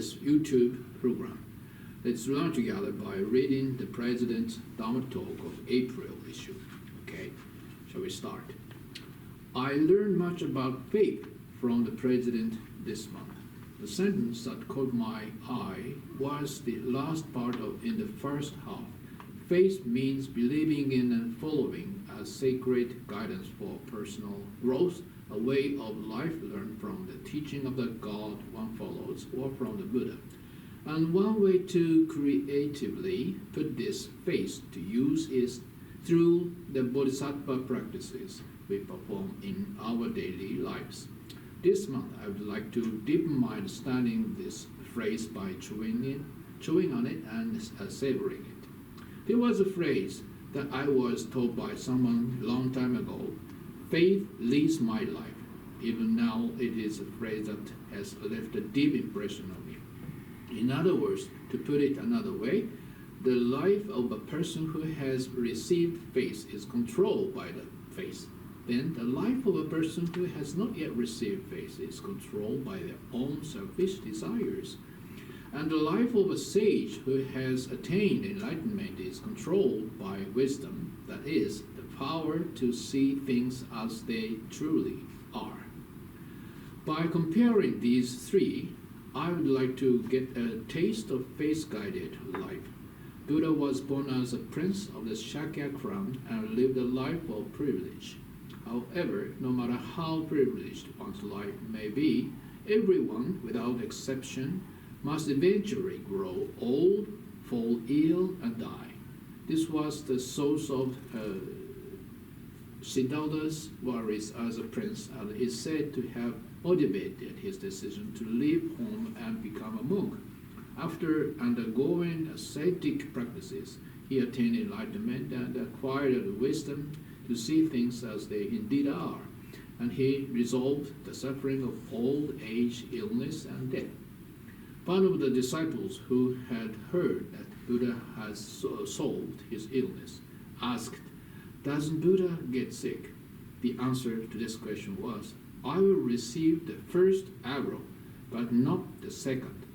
this YouTube program. Let's learn together by reading the President's Dharma Talk of April issue. Okay, shall we start? I learned much about faith from the President this month. The sentence that caught my eye was the last part of in the first half. Faith means believing in and following as sacred guidance for personal growth, a way of life learned from the teaching of the God one follows or from the Buddha. And one way to creatively put this faith to use is through the bodhisattva practices we perform in our daily lives. This month, I would like to deepen my understanding of this phrase by chewing on it and savoring it. There was a phrase that I was told by someone a long time ago: faith leads my life. Even now, it is a phrase that has left a deep impression on me. In other words, to put it another way, the life of a person who has received faith is controlled by the faith. Then the life of a person who has not yet received faith is controlled by their own selfish desires. And the life of a sage who has attained enlightenment is controlled by wisdom, that is, the power to see things as they truly are. By comparing these three, I would like to get a taste of faith-guided life. Buddha was born as a prince of the Shakya crown and lived a life of privilege. However, no matter how privileged one's life may be, everyone, without exception, must eventually grow old, fall ill, and die. This was the source of Siddhartha's worries as a prince, and is said to have motivated his decision to leave home and become a monk. After undergoing ascetic practices, he attained enlightenment and acquired the wisdom to see things as they indeed are, and he resolved the suffering of old age, illness, and death. One of the disciples who had heard that Buddha has solved his illness asked, "Doesn't Buddha get sick?" The answer to this question was, "I will receive the first arrow, but not the second."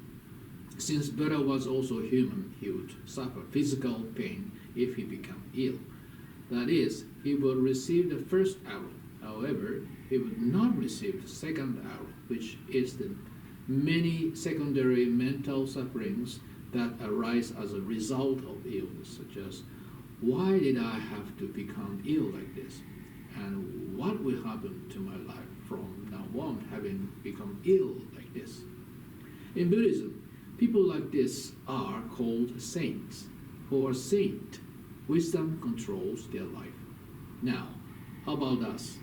Since Buddha was also human, he would suffer physical pain if he became ill. That is, he would receive the first arrow. However, he would not receive the second arrow, which is the many secondary mental sufferings that arise as a result of illness, such as, why did I have to become ill like this? And what will happen to my life from now on, having become ill like this? In Buddhism, people like this are called saints. For a saint, wisdom controls their life. Now, how about us?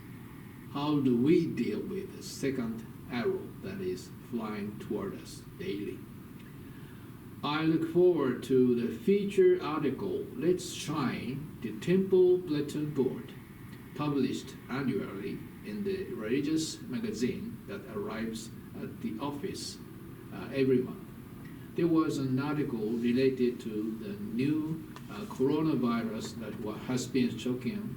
How do we deal with the second arrow that is flying toward us daily? I look forward to the feature article, Let's Shine, the Temple Bulletin Board, published annually in the religious magazine that arrives at the office every month. There was an article related to the new coronavirus that has been shocking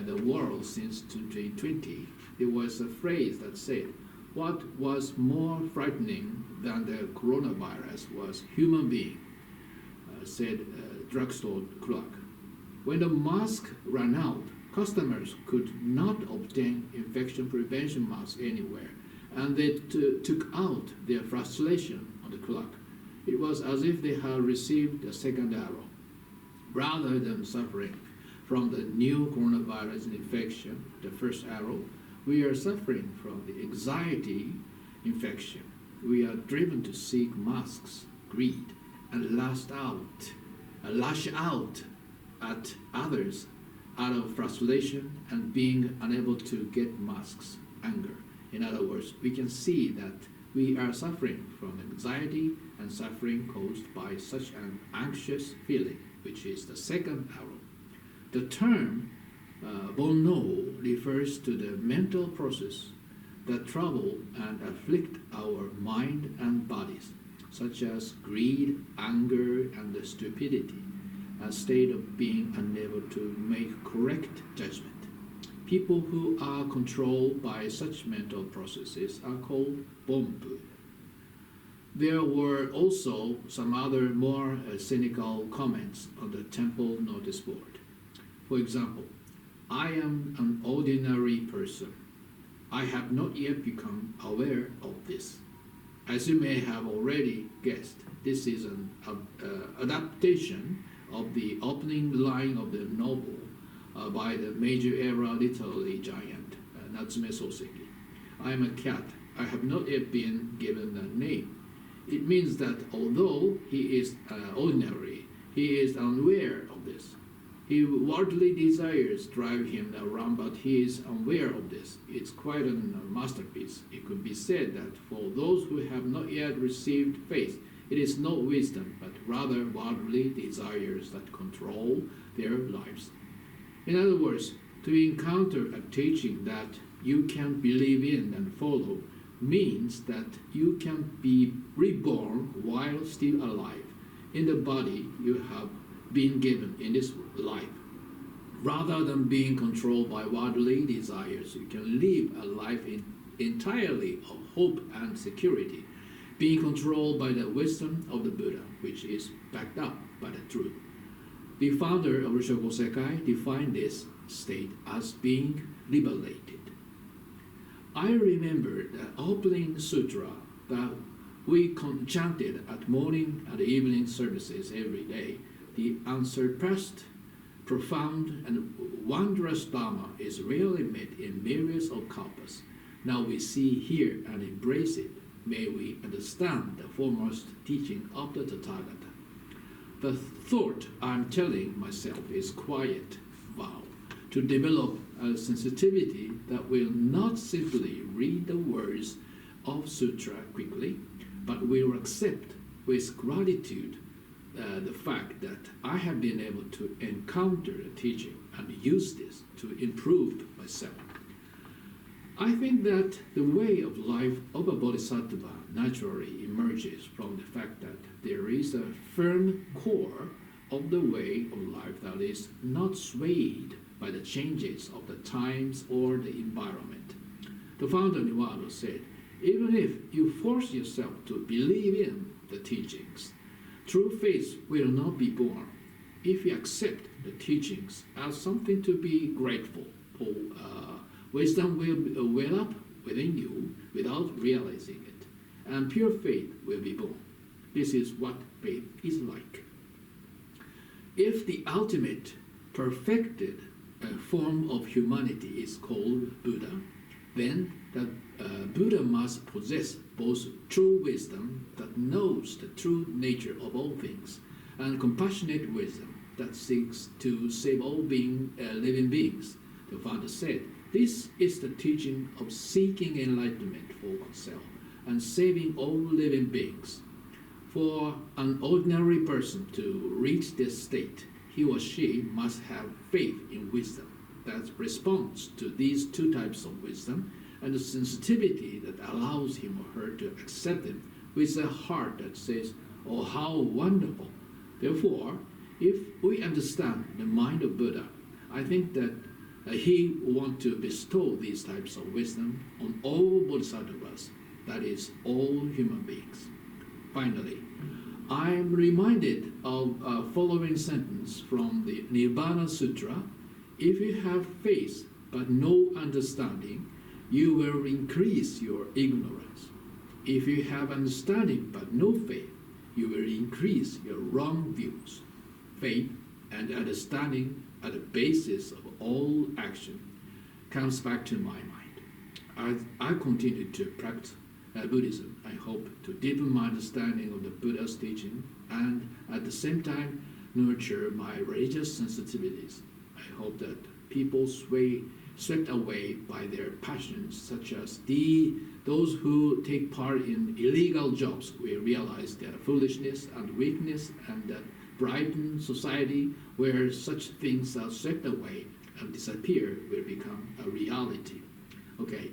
the world since 2020. There was a phrase that said, what was more frightening than the coronavirus was human being, said a drugstore clerk. When the mask ran out, customers could not obtain infection prevention masks anywhere, and they took out their frustration on the clerk. It was as if they had received a second arrow. Rather than suffering from the new coronavirus infection, the first arrow, we are suffering from the anxiety infection. We are driven to seek masks, greed, and lash out at others out of frustration and being unable to get masks, anger. In other words, we can see that we are suffering from anxiety and suffering caused by such an anxious feeling, which is the second arrow. The term Bonno refers to the mental process that trouble and afflict our mind and bodies, such as greed, anger, and stupidity, a state of being unable to make correct judgment. People who are controlled by such mental processes are called Bonpu. There were also some other more cynical comments on the temple notice board. For example, I am an ordinary person. I have not yet become aware of this. As you may have already guessed, this is an adaptation of the opening line of the novel by the Meiji-era literary giant Natsume Soseki. I am a cat. I have not yet been given a name. It means that although he is ordinary, he is unaware of this. His worldly desires drive him around, but he is unaware of this. It's quite a masterpiece. It could be said that for those who have not yet received faith, it is not wisdom, but rather worldly desires that control their lives. In other words, to encounter a teaching that you can believe in and follow means that you can be reborn while still alive in the body you have been given in this life. Rather than being controlled by worldly desires, you can live a life entirely of hope and security, being controlled by the wisdom of the Buddha, which is backed up by the truth. The founder of Kosei-kai defined this state as being liberated. I remember the opening sutra that we chanted at morning and evening services every day. The unsurpassed, profound, and wondrous Dharma is rarely met in myriads of kalpas. Now we see, hear, and embrace it. May we understand the foremost teaching of the Tathagata. The thought I'm telling myself is quiet vow to develop a sensitivity that will not simply read the words of sutra quickly, but will accept with gratitude the fact that I have been able to encounter the teaching and use this to improve myself. I think that the way of life of a bodhisattva naturally emerges from the fact that there is a firm core of the way of life that is not swayed by the changes of the times or the environment. The founder Niwado said, even if you force yourself to believe in the teachings, true faith will not be born. If you accept the teachings as something to be grateful for, wisdom will well up within you without realizing it, and pure faith will be born. This is what faith is like. If the ultimate perfected form of humanity is called Buddha, then the Buddha must possess both true wisdom that knows the true nature of all things and compassionate wisdom that seeks to save all living beings. The founder said, this is the teaching of seeking enlightenment for oneself and saving all living beings. For an ordinary person to reach this state, he or she must have faith in wisdom that responds to these two types of wisdom and the sensitivity that allows him or her to accept them with a heart that says, oh, how wonderful. Therefore, if we understand the mind of Buddha, I think that he wants to bestow these types of wisdom on all bodhisattvas, that is, all human beings. Finally, I am reminded of a following sentence from the Nibbana Sutra. If you have faith but no understanding, you will increase your ignorance. If you have understanding but no faith, you will increase your wrong views. Faith and understanding are the basis of all action comes back to my mind. As I continue to practice Buddhism, I hope to deepen my understanding of the Buddha's teaching and at the same time nurture my religious sensitivities. I hope that people swept away by their passions, such as those who take part in illegal jobs, will realize their foolishness and weakness, and that brighten society where such things are swept away and disappear will become a reality. Okay,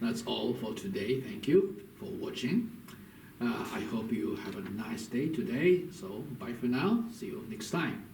that's all for today. Thank you for watching. I hope you have a nice day today. So bye for now. See you next time.